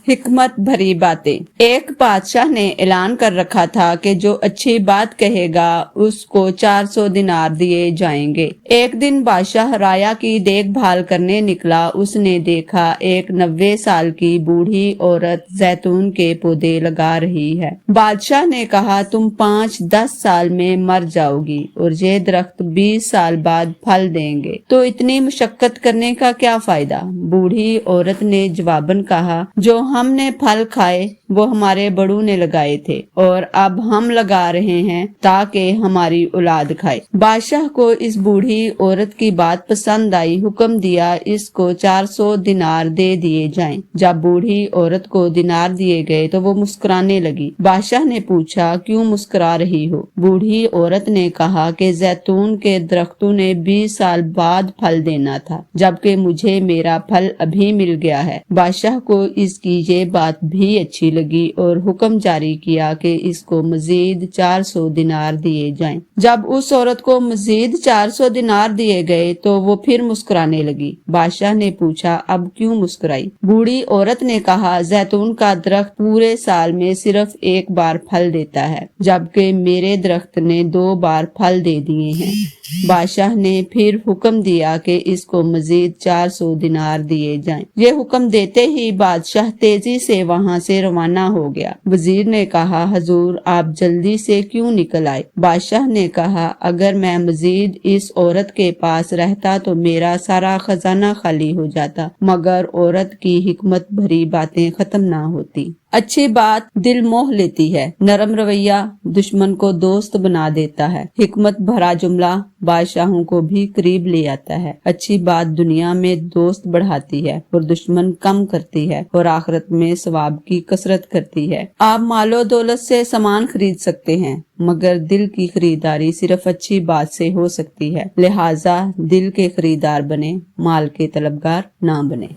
हिकमत भरी बातें। एक बादशाह ने ऐलान कर रखा था कि जो अच्छी बात कहेगा उसको 400 दिनार दिए जाएंगे। एक दिन बादशाह राया की देखभाल करने निकला। उसने देखा एक 90 साल की बूढ़ी औरत जैतून के पौधे लगा रही है। बादशाह ने कहा, तुम 5-10 साल में मर जाओगी और ये दरख्त 20 साल बाद फल देंगे, तो इतनी मशक्कत करने का क्या फायदा। बूढ़ी औरत ने जवाबन कहा, जो हमने फल खाए वो हमारे बड़ों ने लगाए थे और अब हम लगा रहे हैं ताकि हमारी औलाद खाए। बादशाह को इस बूढ़ी औरत की बात पसंद आई। हुक्म दिया, इसको 400 दिनार दे दिए जाएं। जब बूढ़ी औरत को दिनार दिए गए तो वो मुस्कुराने लगी। बादशाह ने पूछा, क्यों मुस्कुरा रही हो। बूढ़ी औरत ने कहा कि जैतून के दरख्तों ने 20 साल बाद फल देना था, जबकि मुझे मेरा फल अभी मिल गया है। बादशाह को इसकी ये बात भी अच्छी लगी और हुक्म जारी किया कि इसको मजीद 400 दिनार दिए जाएं। जब उस औरत को मजीद 400 दिनार दिए गए तो वो फिर मुस्कुराने लगी। बादशाह ने पूछा, अब क्यों मुस्कुराई। बूढ़ी औरत ने कहा, जैतून का दरख्त पूरे साल में सिर्फ एक बार फल देता है, जबकि मेरे दरख्त ने 2 बार फल दे दिए हैं। बादशाह ने फिर हुक्म दिया कि इसको मजीद 400 दिनार दिए जाएं। ये हुक्म देते ही बादशाह तेजी से वहां से रवाना हो गया। वजीर ने कहा, हजूर आप जल्दी से क्यों निकल आए। बादशाह ने कहा, अगर मैं मजीद इस औरत के पास रहता तो मेरा सारा खजाना खाली हो जाता, मगर औरत की हिकमत भरी बातें खत्म ना होती। अच्छी बात दिल मोह लेती है, नरम रवैया दुश्मन को दोस्त बना देता है। हिकमत भरा जुमला बादशाहों को भी करीब ले आता है। अच्छी बात दुनिया में दोस्त बढ़ाती है और दुश्मन कम करती है और आखिरत में सवाब की कसरत करती है। आप मालो दौलत से सामान खरीद सकते हैं, मगर दिल की खरीदारी सिर्फ अच्छी बात से हो सकती है। लिहाजा दिल के खरीदार बने, माल के तलबगार ना बने।